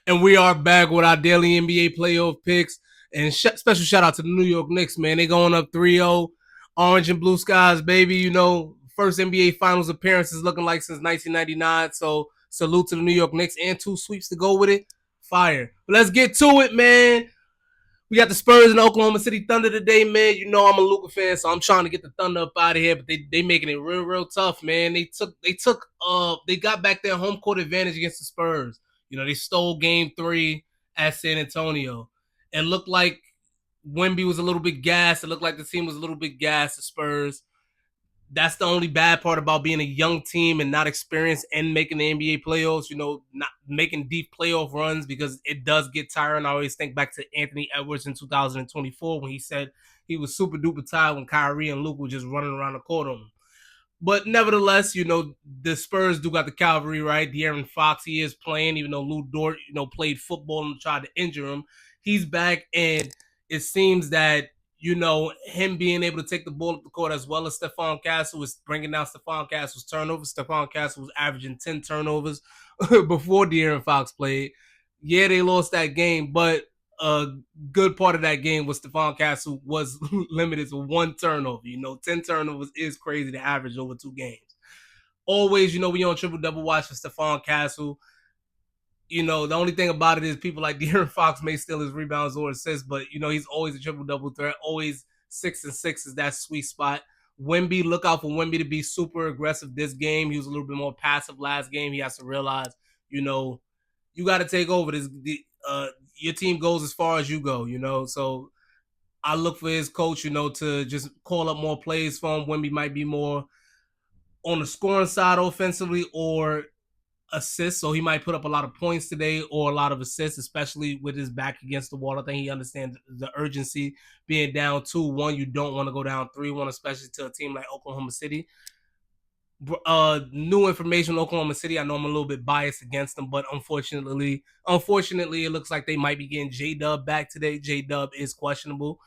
And we are back with our daily NBA playoff picks. And special shout out to the New York Knicks, man. They going up 3-0. Orange and blue skies, baby. You know, first NBA Finals appearances looking like since 1999. So salute to the New York Knicks and 2 sweeps to go with it. Fire. But let's get to it, man. We got the Spurs and the Oklahoma City Thunder today, man. You know I'm a Luka fan, so I'm trying to get the Thunder up out of here, but they making it real tough, man. They got back their home court advantage against the Spurs. You know, they stole game 3 at San Antonio. And looked like Wemby was a little bit gassed. It looked like the team was a little bit gassed, the Spurs. That's the only bad part about being a young team and not experienced and making the NBA playoffs, you know, not making deep playoff runs, because it does get tiring. I always think back to Anthony Edwards in 2024 when he said he was super duper tired when Kyrie and Luke were just running around the court on him. But nevertheless, you know, the Spurs do got the cavalry, right? De'Aaron Fox, he is playing, even though Lou Dort, you know, played football and tried to injure him. He's back, and it seems that, you know, him being able to take the ball up the court, as well as Stephon Castle, is bringing down Stephon Castle's turnovers. Stephon Castle was averaging 10 turnovers before De'Aaron Fox played. Yeah, they lost that game, but a good part of that game was Stephon Castle was limited to 1 turnover. You know, 10 turnovers is crazy to average over 2 games. Always, you know, we on triple double watch for Stephon Castle. You know, the only thing about it is people like De'Aaron Fox may steal his rebounds or assists, but, you know, he's always a triple double threat. Always 6 and 6 is that sweet spot. Wemby, look out for Wemby to be super aggressive this game. He was a little bit more passive last game. He has to realize, you know, you got to take over this. Your team goes as far as you go, you know. So I look for his coach, you know, to just call up more plays for him. Wemby might be more on the scoring side offensively or assists, so he might put up a lot of points today or a lot of assists, especially with his back against the wall. I think he understands the urgency being down 2-1. You don't want to go down 3-1, especially to a team like Oklahoma City. New information on Oklahoma City. I know I'm a little bit biased against them, but unfortunately, it looks like they might be getting J-Dub back today. J-Dub is questionable.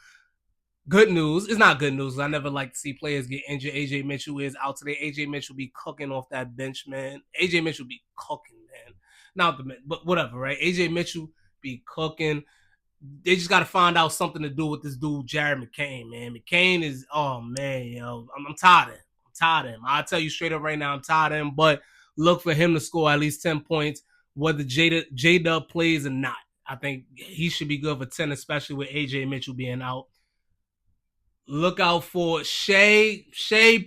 Good news. It's not good news. I never like to see players get injured. AJ Mitchell is out today. AJ Mitchell be cooking off that bench, man. AJ Mitchell be cooking, man. Not the but whatever, right? AJ Mitchell be cooking. They just got to find out something to do with this dude, Jared McCain, man. McCain is, oh man, yo, I'm tired of him. I'm tired of him. I'll tell you straight up right now, I'm tired of him. But look for him to score at least 10 points, whether J Dub plays or not. I think he should be good for 10, especially with AJ Mitchell being out. Look out for Shea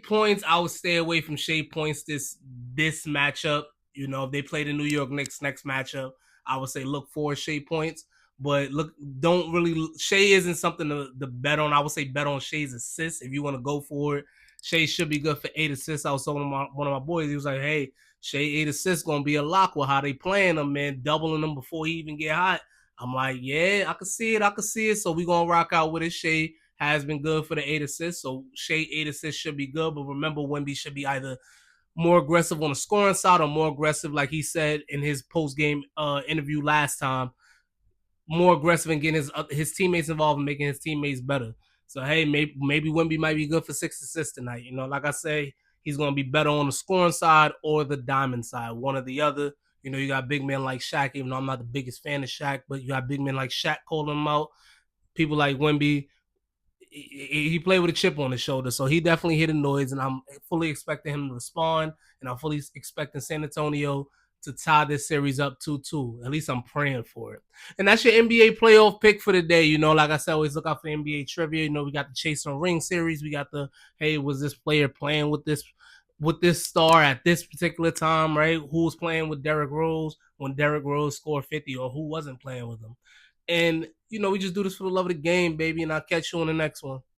points. I would stay away from Shea points this matchup. You know, if they play the New York Knicks next matchup, I would say look for Shea points. But look, don't really. Shea isn't something to bet on. I would say bet on Shea's assists if you want to go for it. Shea should be good for 8 assists. I was talking to one of my boys. He was like, "Hey, Shea 8 assists gonna be a lock with how they playing them, man. Doubling them before he even get hot." I'm like, "Yeah, I can see it. I can see it." So we gonna rock out with it. Shea has been good for the 8 assists. So Shea 8 assists should be good. But remember, Wemby should be either more aggressive on the scoring side or more aggressive, like he said in his post game interview last time, more aggressive and getting his teammates involved and making his teammates better. So hey, maybe Wemby might be good for 6 assists tonight. You know, like I say, he's going to be better on the scoring side or the diamond side, one or the other. You know, you got big men like Shaq, even though I'm not the biggest fan of Shaq, but you got big men like Shaq calling him out. People like Wemby, he played with a chip on his shoulder, so he definitely hit a noise, and I'm fully expecting him to respond, and I'm fully expecting San Antonio to tie this series up 2-2. At least I'm praying for it. And that's your NBA playoff pick for the day. You know, like I said, always look out for NBA trivia. You know, we got the Chase on Ring series. We got the, hey, was this player playing with this star at this particular time, right? Who was playing with Derrick Rose when Derrick Rose scored 50, or who wasn't playing with him? And, you know, we just do this for the love of the game, baby, and I'll catch you on the next one.